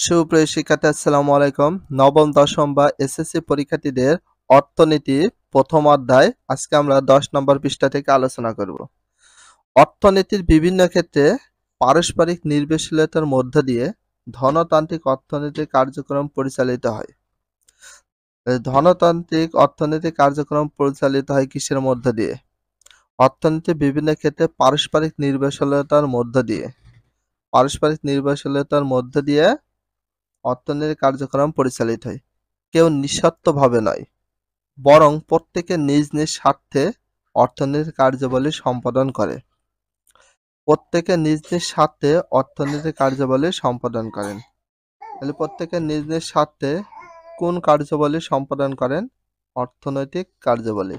সুপ্রিয় শিক্ষার্থী আসসালামু আলাইকুম। নবম, দশম বা এসএসসি পরীক্ষার্থীদের অর্থনীতি প্রথম অধ্যায় আজকে আমরা 10 নম্বর পৃষ্ঠা থেকে আলোচনা করব। অর্থনীতির বিভিন্ন ক্ষেত্রে পারস্পরিক নির্ভরশীলতার মধ্য দিয়ে ধনতান্ত্রিক অর্থনৈতিক কার্যক্রম পরিচালিত হয়। ধনতান্ত্রিক অর্থনৈতিক কার্যক্রম পরিচালিত হয় কিসের মধ্য দিয়ে? অর্থনীতির বিভিন্ন ক্ষেত্রে পারস্পরিক নির্ভরশীলতার মধ্য দিয়ে অর্থনৈতিক কার্যক্রম পরিচালিত হয়। কেউ নিঃস্বার্থভাবে নয়, বরং প্রত্যেকে নিজ নিজ স্বার্থে অর্থনৈতিক কার্যাবলী সম্পাদন করে। তাহলে প্রত্যেকে নিজ নিজ স্বার্থে কোন কার্যাবলী সম্পাদন করেন? অর্থনৈতিক কার্যাবলী।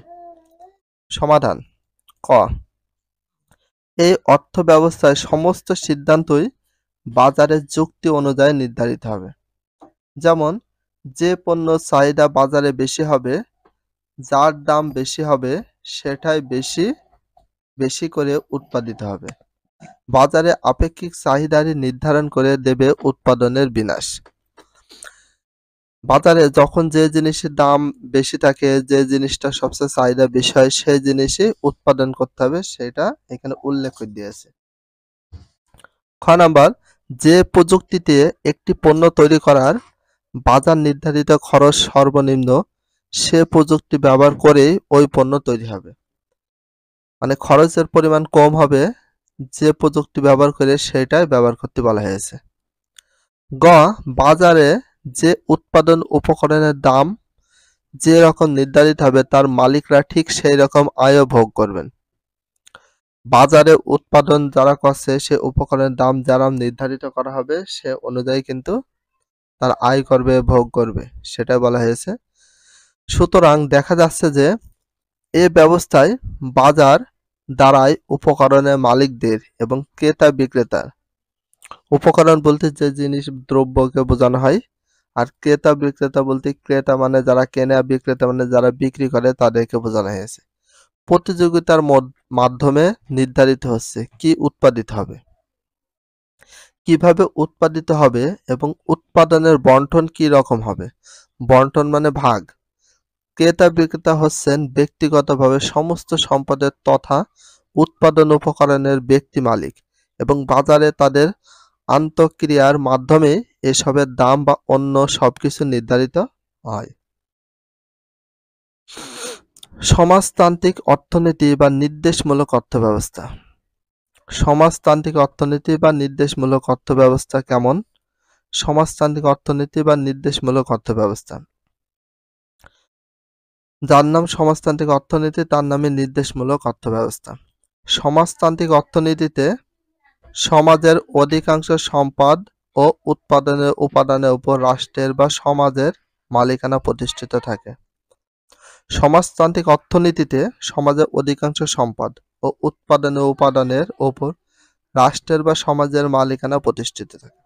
সমাধান: ক। এই অর্থ ব্যবস্থায় সমস্ত সিদ্ধান্তই বাজারের যুক্তি অনুযায়ী নির্ধারিত হবে। যেমন, যে পণ্য চাহিদা বাজারে বেশি হবে, যার দাম বেশি হবে, সেটাই বেশি বেশি করে উৎপাদিত হবে। বাজারে আপেক্ষিক চাহিদারই নির্ধারণ করে দেবে উৎপাদনের বিনাশ। বাজারে যখন যে জিনিসের দাম বেশি থাকে, যে জিনিসটা সবচেয়ে চাহিদা বেশি হয়, সেই জিনিসই উৎপাদন করতে হবে, সেটা এখানে উল্লেখ করে দিয়েছে। খ নাম্বার, যে প্রযুক্তিতে একটি পণ্য তৈরি করার বাজার নির্ধারিত খরচ সর্বনিম্ন, সে প্রযুক্তি ব্যবহার করেই ওই পণ্য তৈরি হবে। মানে খরচের পরিমাণ কম হবে, যে প্রযুক্তি ব্যবহার করে সেটাই ব্যবহার করতে বলা হয়েছে। গ, বাজারে যে উৎপাদন উপকরণের দাম যে রকম নির্ধারিত হবে, তার মালিকরা ঠিক সেই রকম আয়ও ভোগ করবেন। বাজারে উৎপাদন যারা করছে, সে উপকরণের দাম যারা নির্ধারিত করা হবে, সে অনুযায়ী কিন্তু তার আয় করবে, ভোগ করবে, সেটা বলা হয়েছে। সুতরাং দেখা যাচ্ছে যে এ ব্যবস্থায় বাজার দাঁড়ায় উপকরণের মালিকদের এবং ক্রেতা বিক্রেতার। উপকরণ বলতে যে জিনিস দ্রব্যকে বোঝানো হয়, আর ক্রেতা বিক্রেতা বলতে ক্রেতা মানে যারা কেনে, বিক্রেতা মানে যারা বিক্রি করে, তাদেরকে বোঝানো হয়েছে। প্রতিযোগিতার মাধ্যমে নির্ধারিত হচ্ছে কি উৎপাদিত হবে, কিভাবে উৎপাদিত হবে এবং উৎপাদনের বণ্টন কি রকম হবে। বণ্টন মানে ভাগ। ক্রেতা বিক্রেতা হচ্ছেন ব্যক্তিগতভাবে সমস্ত সম্পদের তথা উৎপাদন উপকরণের ব্যক্তি মালিক এবং বাজারে তাদের আন্তঃক্রিয়ার মাধ্যমে এসবের দাম বা অন্য সবকিছু নির্ধারিত হয়। সমাজতান্ত্রিক অর্থনীতি বা নির্দেশমূলক অর্থব্যবস্থা। সমাজতান্ত্রিক অর্থনীতি বা নির্দেশমূলক অর্থব্যবস্থা কেমন? সমাজতান্ত্রিক অর্থনীতি বা নির্দেশমূলক অর্থব্যবস্থা, যার নাম সমাজতান্ত্রিক অর্থনীতি, তার নামে নির্দেশমূলক অর্থব্যবস্থা। সমাজতান্ত্রিক অর্থনীতিতে সমাজের অধিকাংশ সম্পদ ও উৎপাদনের উপাদানের উপর রাষ্ট্রের বা সমাজের মালিকানা প্রতিষ্ঠিত থাকে। সমাজতান্ত্রিক অর্থনীতিতে সমাজের অধিকাংশ সম্পদ ও উৎপাদনের উপাদানের উপর রাষ্ট্রের বা সমাজের মালিকানা প্রতিষ্ঠিত থাকে।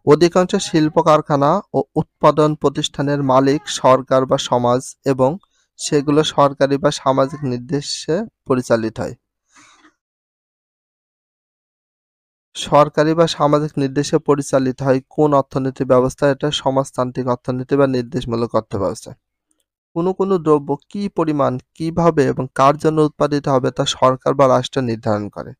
অধিকাংশ শিল্প কারখানা ও উৎপাদন প্রতিষ্ঠানের মালিক সরকার বা সমাজ এবং সেগুলো সরকারি বা সামাজিক নির্দেশে পরিচালিত হয়। সরকারি বা সামাজিক নির্দেশে পরিচালিত হয় কোন অর্থনীতি ব্যবস্থা? এটা সমাজতান্ত্রিক অর্থনীতি বা নির্দেশমূলক অর্থব্যবস্থা। কোনো কোনো দ্রব্য কি পরিমাণ, কিভাবে এবং কার জন্য উৎপাদিত হবে তা সরকার বা রাষ্ট্র নির্ধারণ করে।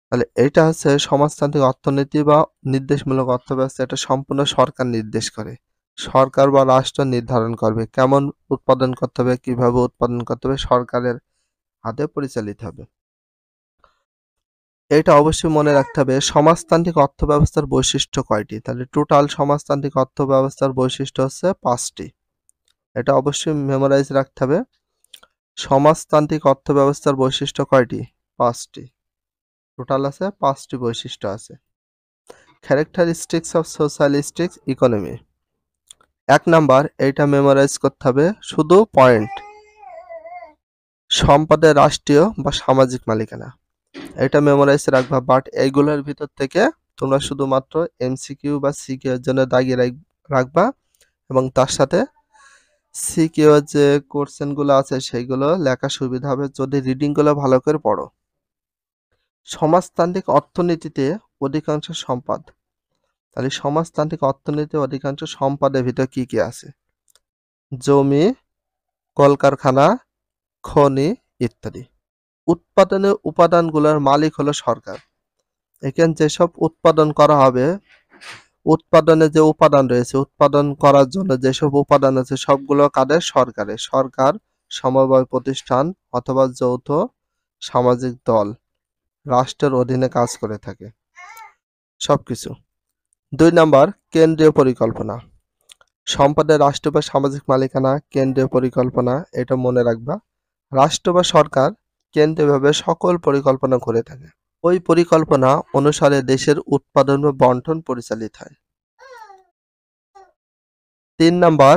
তাহলে এটা হচ্ছে সমাজতান্ত্রিক অর্থনীতি বা নির্দেশমূলক অর্থব্যবস্থা। এটা সম্পূর্ণ সরকার নির্দেশ করে। সরকার বা রাষ্ট্র নির্ধারণ করবে কেমন উৎপাদন করতে হবে, কিভাবে উৎপাদন করতে হবে, সরকারের হাতে পরিচালিত হবে। এটা অবশ্যই মনে রাখতে হবে। সমাজতান্ত্রিক অর্থব্যবস্থার বৈশিষ্ট্য কয়টি? তাহলে টোটাল সমাজতান্ত্রিক অর্থব্যবস্থার বৈশিষ্ট্য হচ্ছে 5টি। এটা অবশ্যই মেমোরাইজ রাখতে হবে। সমাজতান্ত্রিক অর্থব্যবস্থার বৈশিষ্ট্য কয়টি? 5টি। টোটাল আছে 5টি বৈশিষ্ট্য আছে। Characteristics of socialistic economy. 1 number, এইটা মেমোরাইজ করতে হবে, শুধু পয়েন্ট। সম্পদের রাষ্ট্রীয় বা সামাজিক মালিকানা, এটা মেমোরাইজ রাখবা, বাট এইগুলোর ভিতর থেকে তোমরা শুধুমাত্র এমসিকিউ বা সিকিউ এর জন্য দাগিয়ে রাখবা এবং তার সাথে সিকিউ এর যে কোশ্চেনগুলো আছে সেইগুলো লেখা সুবিধা হবে যদি রিডিংগুলো ভালো করে পড়ো। সমাজতান্ত্রিক অর্থনীতিতে অধিকাংশ সম্পদ, তাহলে সমাজতান্ত্রিক অর্থনীতির অধিকাংশ সম্পদের ভিতর কি কি আছে? জমি, কলকারখানা, খনি ইত্যাদি। উৎপাদনের উপাদানগুলোর মালিক হলো সরকার। এখানে যেসব উৎপাদন করা হবে, উৎপাদনে যে উপাদান রয়েছে, উৎপাদন করার জন্য যেসব উপাদান আছে সবগুলো কাদের? সরকারের। সরকার, সমবায় প্রতিষ্ঠান অথবা যৌথ সামাজিক দল রাষ্ট্রের অধীনে কাজ করে থাকে সবকিছু। 2 নাম্বার, কেন্দ্রীয় পরিকল্পনা। সম্পদের রাষ্ট্র বা সামাজিক মালিকানা, কেন্দ্রীয় পরিকল্পনা, এটা মনে রাখবা। রাষ্ট্র বা সরকার কেন্দ্রীয়ভাবে সকল পরিকল্পনা করে থাকে। ওই পরিকল্পনা অনুসারে দেশের উৎপাদন ও বন্টন পরিচালিত হয়। 3 নাম্বার,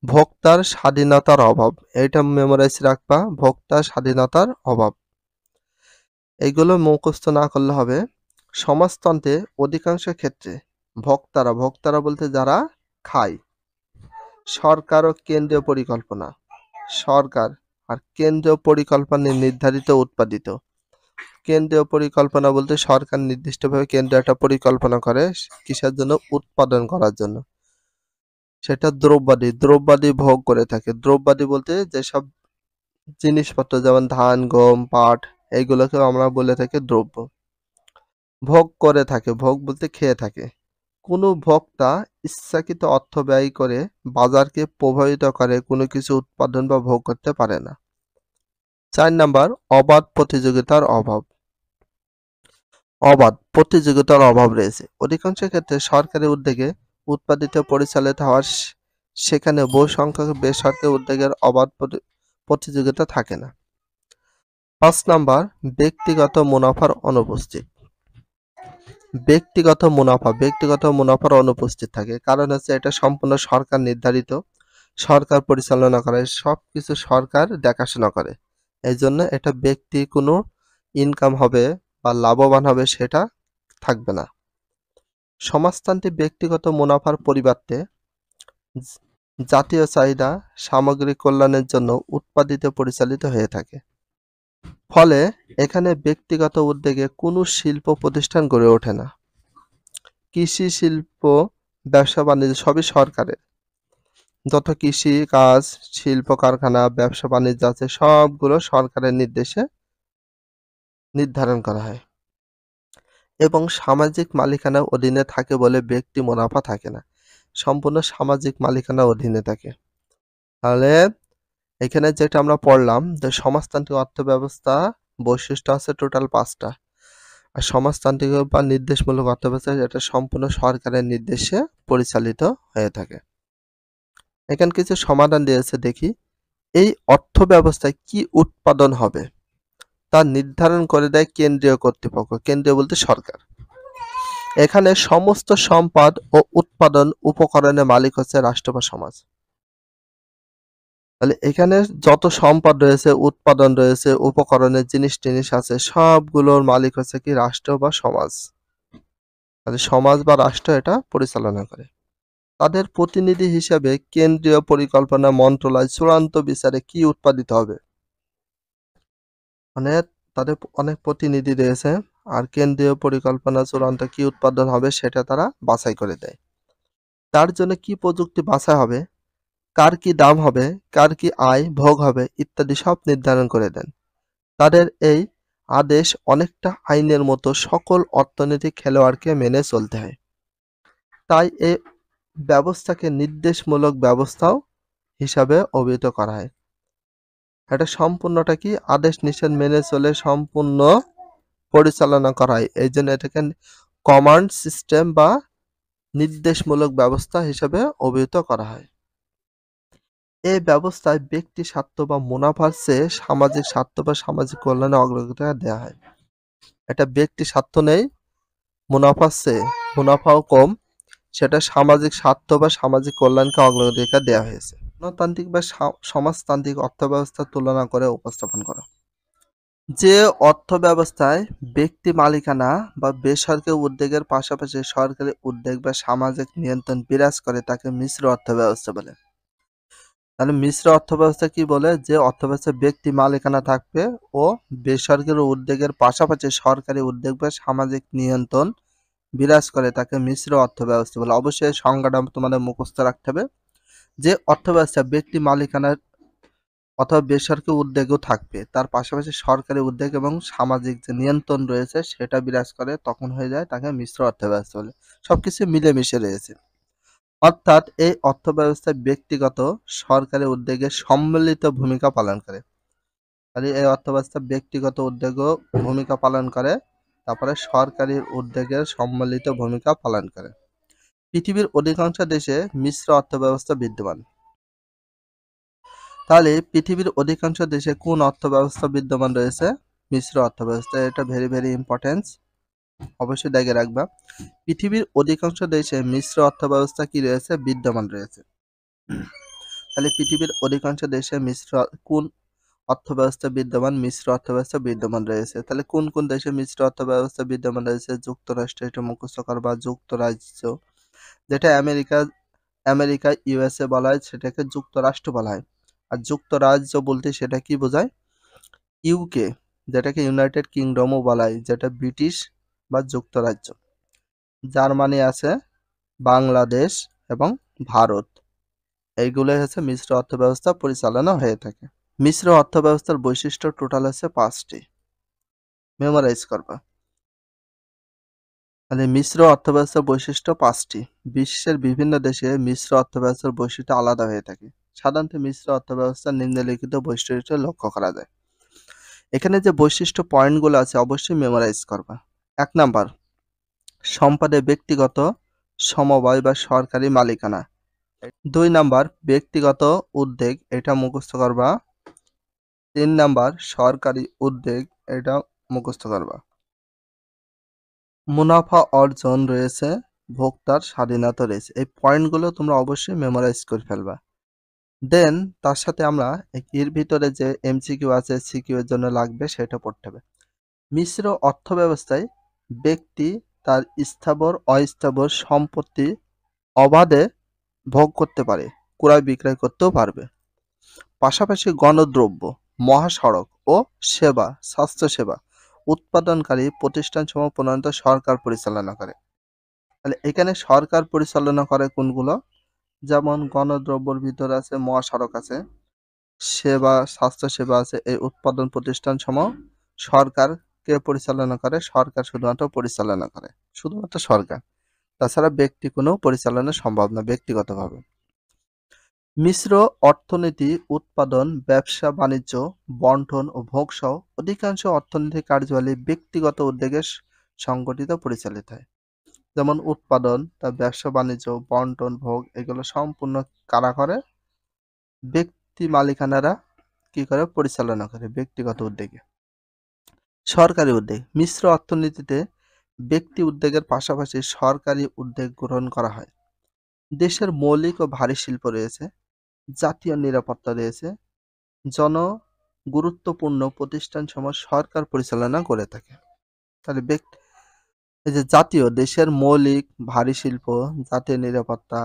ভোক্তার স্বাধীনতার অভাব। এটা মেমোরাইজ রাখবা, ভোক্তার স্বাধীনতার অভাব। এইগুলো মুখস্থ না করলে হবে। সমাজতন্ত্রে অধিকাংশ ক্ষেত্রে ভোক্তারা বলতে যারা খায়, সরকার ও কেন্দ্রীয় পরিকল্পনা, সরকার আর কেন্দ্রীয় পরিকল্পনা নির্ধারিত উৎপাদিত। কেন্দ্রীয় পরিকল্পনা বলতে সরকার নির্দিষ্টভাবে কেন্দ্র একটা পরিকল্পনা করে কিসের জন্য? উৎপাদন করার জন্য। সেটা দ্রব্যাদি ভোগ করে থাকে। দ্রব্যাদি বলতে যেসব জিনিসপত্র যেমন ধান, গম, পাট, এইগুলোকে আমরা বলে থাকি দ্রব্য। ভোগ করে থাকে, ভোগ বলতে খেয়ে থাকে। কোনো ভোক্তা ইচ্ছাকৃত অর্থ ব্যয় করে বাজারকে প্রভাবিত করে কোনো কিছু উৎপাদন বা ভোগ করতে পারে না। 4 নাম্বার, অবাধ প্রতিযোগিতার অভাব। অবাধ প্রতিযোগিতার অভাব রয়েছে। অধিকাংশ ক্ষেত্রে সরকারি উদ্যোগে উৎপাদিত পরিচালিত হওয়ার সেখানে বহু সংখ্যক বেসরকারি উদ্যোগের অবাধ প্রতিযোগিতা থাকে না। 5 নাম্বার, ব্যক্তিগত মুনাফার অনুপস্থিত। ব্যক্তিগত মুনাফার অনুপস্থিত থাকে। কারণ হচ্ছে এটা সম্পূর্ণ সরকার নির্ধারিত, সরকার পরিচালনা করে, সবকিছু সরকার দেখাশোনা করে। এই জন্য এটা ব্যক্তি কোনো ইনকাম হবে বা লাভবান হবে সেটা থাকবে না। সমাজতান্ত্রিক ব্যক্তিগত মুনাফার পরিবর্তে জাতীয় চাহিদা, সামগ্রিক কল্যাণের জন্য উৎপাদিত পরিচালিত হয়ে থাকে। ফলে এখানে ব্যক্তিগত উদ্যোগে কোনো শিল্প প্রতিষ্ঠান গড়ে ওঠে না। কৃষি, শিল্প, ব্যবসা বাণিজ্য সবই সরকারের। যত কৃষি কাজ, শিল্প কারখানা, ব্যবসা বাণিজ্য আছে সবগুলো সরকারের নির্দেশে নির্ধারণ করা হয় এবং সামাজিক মালিকানার অধীনে থাকে বলে ব্যক্তি মুনাফা থাকে না, সম্পূর্ণ সামাজিক মালিকানার অধীনে থাকে। তাহলে এখানে যেটা আমরা পড়লাম যে সমাজতান্ত্রিক অর্থব্যবস্থা বৈশিষ্ট্য আছে টোটাল 5টা। আর সমাজতান্ত্রিক বা নির্দেশমূলক অর্থব্যবস্থা এটা সম্পূর্ণ সরকারের নির্দেশে পরিচালিত হয়ে থাকে। এখানে কিছু সমাধান দিয়েছে দেখি। এই অর্থব্যবস্থায় কি উৎপাদন হবে তা নির্ধারণ করে দেয় কেন্দ্রীয় কর্তৃপক্ষ। কেন্দ্রীয় বলতে সরকার। এখানে সমস্ত সম্পদ ও উৎপাদন উপকরণের মালিক হচ্ছে রাষ্ট্র বা সমাজ। তাহলে এখানে যত সম্পদ রয়েছে, উৎপাদন রয়েছে, উপকরণের জিনিস আছে সবগুলোর মালিক হচ্ছে কি? রাষ্ট্র বা সমাজ। তাহলে সমাজ বা রাষ্ট্র এটা পরিচালনা করে। তাদের প্রতিনিধি হিসেবে কেন্দ্রীয় পরিকল্পনা মন্ত্রণালয় চূড়ান্ত বিচারে কি উৎপাদিত হবে, মানে তাদের অনেক প্রতিনিধি রয়েছে আর কেন্দ্রীয় পরিকল্পনা চূড়ান্ত কি উৎপাদন হবে সেটা তারা বাছাই করে দেয়। তার জন্য কি প্রযুক্তি বাছাই হবে, কার কি দাম হবে, কার কি আয় ভোগ হবে ইত্যাদি সব নির্ধারণ করে দেন। তাদের এই আদেশ অনেকটা আইনের মতো সকল অর্থনৈতিক খেলোয়াড়কে মেনে চলতে হয়। তাই এই ব্যবস্থাকে নির্দেশমূলক ব্যবস্থাও হিসাবে অভিহিত করা হয়। এটা সম্পূর্ণটা কি? আদেশ নিষেধ মেনে চলে সম্পূর্ণ পরিচালনা করা হয়। এই জন্য এটাকে কমান্ড সিস্টেম বা নির্দেশমূলক ব্যবস্থা হিসাবে অভিহিত করা হয়। এই ব্যবস্থায় ব্যক্তি স্বার্থ বা মুনাফার চেয়ে সামাজিক স্বার্থ বা সামাজিক কল্যাণে অগ্রাধিকার দেওয়া হয়। এটা ব্যক্তি স্বার্থ নেই, মুনাফার চেয়ে মুনাফাও কম, সেটা সামাজিক স্বার্থ বা সামাজিক কল্যাণকে অগ্রাধিকার দেওয়া হয়েছে। গণতান্ত্রিক বা সমাজতান্ত্রিক অর্থব্যবস্থার তুলনা করে উপস্থাপন করা। যে অর্থব্যবস্থায় ব্যক্তি মালিকানা বা বেসরকারি উদ্যোগের পাশাপাশি সরকারি উদ্যোগ বা সামাজিক নিয়ন্ত্রণ বিরাজ করে তাকে মিশ্র অর্থব্যবস্থা বলে। তাহলে মিশ্র অর্থব্যবস্থা কি বলে? যে অর্থব্যবস্থায় ব্যক্তি মালিকানা থাকবে ও বেসরকারি উদ্যোগের পাশাপাশি সরকারি উদ্যোগ বা সামাজিক নিয়ন্ত্রণ বিরাজ করে তাকে মিশ্র অর্থব্যবস্থা বলে। অবশ্যই এই সংজ্ঞাটা তোমাদের মুখস্থ রাখতে হবে যে অর্থব্যবস্থা ব্যক্তি মালিকানার অথবা বেসরকারি উদ্যোগও থাকবে, তার পাশাপাশি সরকারি উদ্যোগ এবং সামাজিক যে নিয়ন্ত্রণ রয়েছে সেটা বিরাজ করে, তখন হয়ে যায় তাকে মিশ্র অর্থব্যবস্থা বলে। সবকিছু মিলেমিশে রয়েছে। অর্থাৎ এই অর্থব্যবস্থায় ব্যক্তিগত সরকারি উদ্যোগের সম্মিলিত ভূমিকা পালন করে। তাহলে এই অর্থব্যবস্থা ব্যক্তিগত উদ্যোগও ভূমিকা পালন করে, তারপরে সরকারি উদ্যোগের সম্মিলিত ভূমিকা পালন করে। পৃথিবীর অধিকাংশ দেশে মিশ্র অর্থব্যবস্থা বিদ্যমান। তাহলে পৃথিবীর অধিকাংশ দেশে কোন অর্থব্যবস্থা বিদ্যমান রয়েছে? মিশ্র অর্থব্যবস্থা। এটা ভেরি ভেরি ইম্পর্টেন্স, অবশ্যই দেখে রাখবা। পৃথিবীর অধিকাংশ দেশে মিশ্র অর্থব্যবস্থা কি রয়েছে? বিদ্যমান রয়েছে। তাহলে পৃথিবীর অধিকাংশ দেশে কোন অর্থব্যবস্থা বিদ্যমান? মিশ্র অর্থব্যবস্থা বিদ্যমান রয়েছে। তাহলে কোন কোন দেশে মিশ্র অর্থব্যবস্থা বিদ্যমান রয়েছে? যুক্তরাষ্ট্র, এটা মুখস্থ করবা। যুক্তরাজ্য, যেটা আমেরিকা ইউএসএ বলা হয় সেটাকে যুক্তরাষ্ট্র বলা হয়। আর যুক্তরাজ্য বলতে সেটা কি বোঝায়? ইউকে, যেটাকে ইউনাইটেড কিংডমও বলা হয়, যেটা ব্রিটিশ বা যুক্তরাজ্য। জার্মানি আছে, বাংলাদেশ এবং ভারত, এইগুলোই হচ্ছে মিশ্র অর্থব্যবস্থা পরিচালনা হয়ে থাকে। মিশ্র অর্থব্যবস্থার বৈশিষ্ট্য টোটাল আছে 5টি, মেমোরাইজ করবা। মানে মিশ্র অর্থব্যবস্থার বৈশিষ্ট্য 5টি। বিশ্বের বিভিন্ন দেশে মিশ্র অর্থব্যবস্থার বৈশিষ্ট্য আলাদা হয়ে থাকে। সাধারণত মিশ্র অর্থব্যবস্থার নিম্নলিখিত বৈশিষ্ট্য লক্ষ্য করা যায়। এখানে যে বৈশিষ্ট্য পয়েন্টগুলো আছে অবশ্যই মেমোরাইজ করবা। 1 নাম্বার, সম্পদে ব্যক্তিগত সমবায় বা সরকারি মালিকানা। 2 নাম্বার, ব্যক্তিগত উদ্যোগ, এটা মুখস্থ করবা। 3 নাম্বার, সরকারি উদ্যোগ, এটা মুখস্থ করবা। মুনাফা অর্জন রয়েছে, ভোক্তার স্বাধীনতা রয়েছে। এই পয়েন্টগুলো তোমরা অবশ্যই মেমোরাইজ করে ফেলবা। দেন তার সাথে আমরা এর ভিতরে যে এমসিকিউ আছে, সিকিউ এর জন্য লাগবে সেটা পড়তে হবে। মিশ্র অর্থব্যবস্থায় ব্যক্তি তার স্থাবর অস্থাবর সম্পত্তি অবাধে ভোগ করতে পারে, ক্রয় বিক্রয় করতেও পারবে। পাশাপাশি গণদ্রব্য, মহাসড়ক ও সেবা, স্বাস্থ্যসেবা উৎপাদনকারী প্রতিষ্ঠানসমূহ প্রধানত সরকার পরিচালনা করে। তাহলে এখানে সরকার পরিচালনা করে কোনগুলো? যেমন গণদ্রব্যের ভিতরে আছে মহাসড়ক আছে, সেবা স্বাস্থ্যসেবা আছে। এই উৎপাদন প্রতিষ্ঠানসমূহ সরকারকে পরিচালনা করে, সরকার শুধুমাত্র পরিচালনা করে, শুধুমাত্র সরকার, তাছাড়া ব্যক্তি কোনো পরিচালনা সম্ভব না ব্যক্তিগতভাবে। মিশ্র অর্থনীতি উৎপাদন, ব্যবসা বাণিজ্য, বন্টন ও ভোগ সহ অধিকাংশ অর্থনৈতিক কার্যাবলী ব্যক্তিগত উদ্যোগে সংগঠিত পরিচালিত হয়। যেমন উৎপাদন, তার ব্যবসা বাণিজ্য, বন্টন, ভোগ, এগুলো সম্পূর্ণ কারা করে? ব্যক্তি মালিকানারা কি করে? পরিচালনা করে ব্যক্তিগত উদ্যোগে। সরকারি উদ্যোগ, মিশ্র অর্থনীতিতে ব্যক্তি উদ্যোগের পাশাপাশি সরকারি উদ্যোগ গ্রহণ করা হয়। দেশের মৌলিক ও ভারী শিল্প রয়েছে, জাতীয় নিরাপত্তা রয়েছে, গুরুত্বপূর্ণ প্রতিষ্ঠানসমূহ সরকার পরিচালনা করে থাকে। তাহলে এই যে জাতীয়, দেশের মৌলিক ভারী শিল্প, জাতীয় নিরাপত্তা,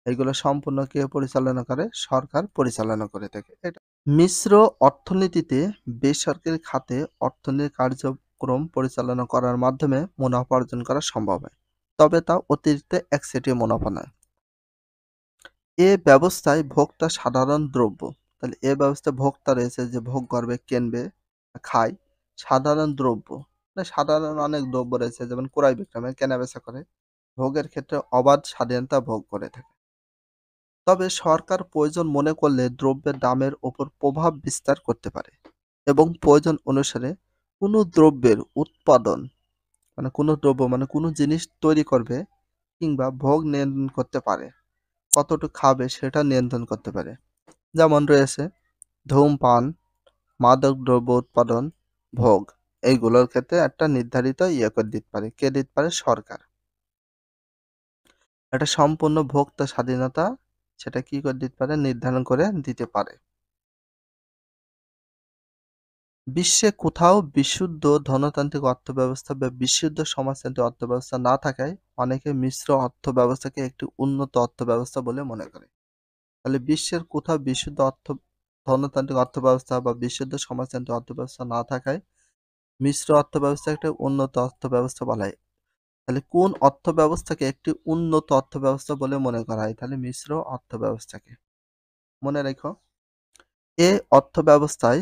এগুলো সম্পূর্ণ কে পরিচালনা করে? সরকার পরিচালনা করে থাকে। এটা মিশ্র অর্থনীতিতে বেসরকারি খাতে অর্থনৈতিক কার্যক্রম পরিচালনা করার মাধ্যমে মুনাফা অর্জন করা সম্ভব হয়, তবে তা অতিরিক্ত একচেটিয়া মুনাফা নয়। এ ব্যবস্থায় ভোক্তা সাধারণ দ্রব্য, তাহলে এ ব্যবস্থায় ভোক্তা রয়েছে যে ভোগ করবে, কিনবে, খায়। সাধারণ দ্রব্য, সাধারণ অনেক দ্রব্য রয়েছে, যেমন ক্রয় বিক্রয়, কেনা বেচা করে, ভোগের ক্ষেত্রে অবাধ স্বাধীনতা ভোগ করে থাকে। তবে সরকার প্রয়োজন মনে করলে দ্রব্যের দামের ওপর প্রভাব বিস্তার করতে পারে এবং প্রয়োজন অনুসারে কোনো দ্রব্যের উৎপাদন, মানে কোনো দ্রব্য মানে কোনো জিনিস তৈরি করবে কিংবা ভোগ নিয়ন্ত্রণ করতে পারে, কতটুকু খাবে সেটা নিয়ন্ত্রণ করতে পারে। যেমন রয়েছে ধূমপান, মাদক দ্রব্য উৎপাদন, ভোগ, এইগুলোর ক্ষেত্রে একটা নির্ধারিত করে দিতে পারে। কে দিতে পারে? সরকার। এটা সম্পূর্ণ ভোক্তা স্বাধীনতা, সেটা কি করে দিতে পারে? নির্ধারণ করে দিতে পারে। বিশ্বে কোথাও বিশুদ্ধ ধনতান্ত্রিক অর্থব্যবস্থা বা বিশুদ্ধ সমাজতান্ত্রিক অর্থব্যবস্থা না থাকায় অনেকে মিশ্র অর্থব্যবস্থাকে একটি উন্নত অর্থব্যবস্থা বলে মনে করে। তাহলে বিশ্বের কোথাও বিশুদ্ধ ধনতান্ত্রিক অর্থব্যবস্থা বা বিশুদ্ধ সমাজতান্ত্রিক অর্থব্যবস্থা না থাকায় মিশ্র অর্থব্যবস্থা একটা উন্নত অর্থব্যবস্থা বলা হয়। তাহলে কোন অর্থব্যবস্থাকে একটি উন্নত অর্থব্যবস্থা বলে মনে করা হয়? তাহলে মিশ্র অর্থব্যবস্থাকে। মনে রেখো, এ অর্থব্যবস্থায়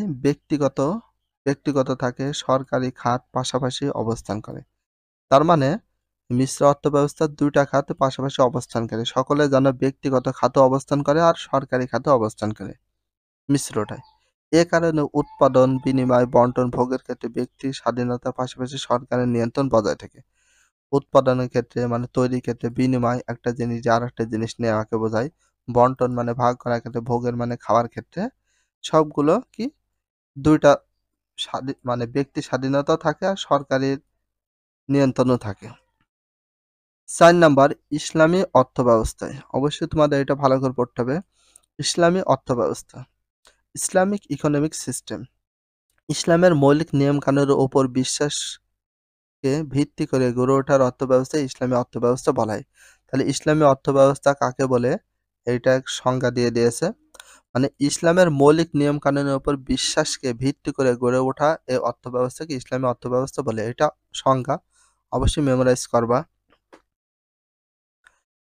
ব্যক্তিগত থাকে, সরকারি খাত পাশাপাশি অবস্থান করে। তার মানে মিশ্র অর্থব্যবস্থা ২ টা খাত পাশাপাশি অবস্থান করে। সকলে যেন ব্যক্তিগত খাতে অবস্থান করে আর সরকারি খাতে অবস্থান করে মিশ্রটায়। এ কারণে উৎপাদন, বিনিময়, বন্টন, ভোগের ক্ষেত্রে ব্যক্তির স্বাধীনতার পাশাপাশি সরকারের নিয়ন্ত্রণ বজায় থাকে। উৎপাদনের ক্ষেত্রে মানে তৈরির ক্ষেত্রে বিনিময় একটা জিনিস দিয়ে আরেকটা জিনিস নেওয়াকে বোঝায়। বন্টন মানে ভাগ করার ক্ষেত্রে, ভোগের মানে খাওয়ার ক্ষেত্রে সবগুলো কি ২ টা মানে ব্যক্তির স্বাধীনতাও থাকে আর সরকারের নিয়ন্ত্রণও থাকে। ৪ নাম্বার ইসলামী অর্থব্যবস্থায়। অবশ্যই তোমাদের এটা ভালো করে পড়তে হবে। ইসলামী অর্থব্যবস্থা। Islamic economic system. ইসলামের মৌলিক নিয়ম-কানুনের উপর বিশ্বাসকে ভিত্তি করে গড়ে ওঠার অর্থব্যবস্থায় ইসলামী অর্থব্যবস্থা বলা হয়। তাহলে ইসলামী অর্থব্যবস্থা কাকে বলে? এইটা সংজ্ঞা দিয়ে দিয়েছে। মানে ইসলামের মৌলিক নিয়ম-কানুনের উপর বিশ্বাসকে ভিত্তি করে গড়ে ওঠা এই অর্থব্যবস্থাকে ইসলামী অর্থব্যবস্থা বলে। এটা সংজ্ঞা অবশ্যই মেমোরাইজ করবা।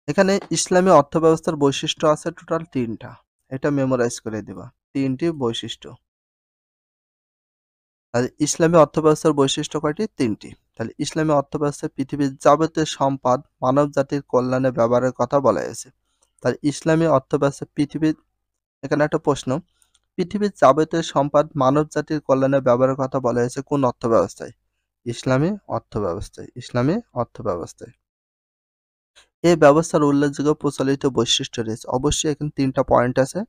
এখানে ইসলামী অর্থব্যবস্থার বৈশিষ্ট্য আছে টোটাল ৩ টা। এটা মেমোরাইজ করে দিবা। ৩ টি বৈশিষ্ট্য। আর ইসলামী অর্থব্যবস্থার বৈশিষ্ট্য কয়টি? ৩ টি। তাহলে ইসলামী অর্থব্যবস্থায় পৃথিবীর যাবতীয় সম্পদ মানবজাতির কল্যাণে ব্যবহারের কথা বলা হয়েছে। তাহলে ইসলামী অর্থব্যবস্থা এখানে একটা প্রশ্ন, পৃথিবীর যাবতীয় সম্পদ মানবজাতির কল্যাণে ব্যবহারের কথা বলা হয়েছে কোন অর্থব্যবস্থায়? ইসলামী অর্থব্যবস্থায়। ইসলামী অর্থব্যবস্থায়। এই ব্যবস্থার উল্লেখযোগ্য প্রচলিত বৈশিষ্ট্য রয়েছে। অবশ্যই এখানে ৩ টা পয়েন্ট আছে।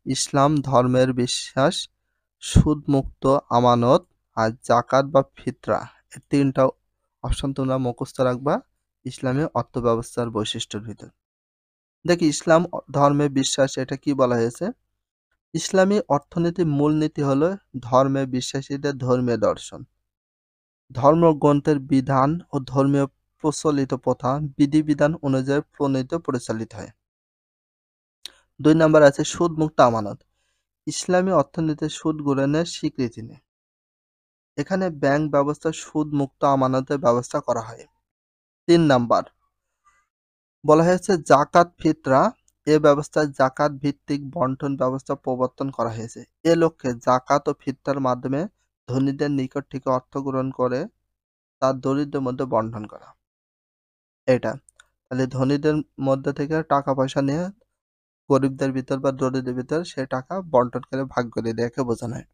ইসলাম ধর্মের বিশ্বাস, সুদমুক্ত আমানত আর জাকাত বা ফিতরা। এই ৩ টা অপশন তোমরা মুখস্থ রাখবা ইসলামী অর্থব্যবস্থার বৈশিষ্ট্যের ভিতর। দেখি ইসলাম ধর্মে বিশ্বাস এটা কি বলা হয়েছে? ইসলামী অর্থনীতির মূলনীতি হলো ধর্মে বিশ্বাসীদের ধর্মীয় দর্শন। ধর্মগ্রন্থের বিধান ও ধর্মীয় প্রচলিত প্রথা বিধিবিধান অনুযায়ী প্রণীত পরিচালিত হয়। ২ নাম্বার আছে সুদমুক্ত আমানত। ইসলামী অর্থনীতিতে সুদ গ্রহণের স্বীকৃতি নেই। এখানে ব্যাংক ব্যবস্থা সুদমুক্ত আমানতের ব্যবস্থা করা হয়। ৩ নাম্বার বলা হয়েছে জাকাত ফিতরা। এ ব্যবস্থায় জাকাত ভিত্তিক বন্টন ব্যবস্থা প্রবর্তন করা হয়েছে। এ লক্ষ্যে জাকাত ও ফিতরার মাধ্যমে ধনীদের নিকট থেকে অর্থ গ্রহণ করে তার দরিদ্রের মধ্যে বন্টন করা। এটা তাহলে ধনীদের মধ্যে থেকে টাকা পয়সা নিয়ে গরিবদের ভিতর বা দরিদ্রদের ভিতর সে টাকা বন্টন করে ভাগ করে দেয়াকে বোঝানো হয়।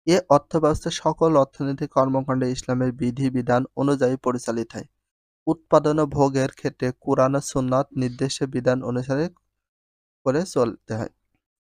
এ অর্থব্যবস্থা সকল অর্থনৈতিক কর্মকাণ্ড ইসলামের বিধিবিধান অনুযায়ী পরিচালিত হয়। উৎপাদন ও ভোগের ক্ষেত্রে কুরআন ও সুন্নাত নির্দেশে বিধান অনুসারে করে চলতে হয়।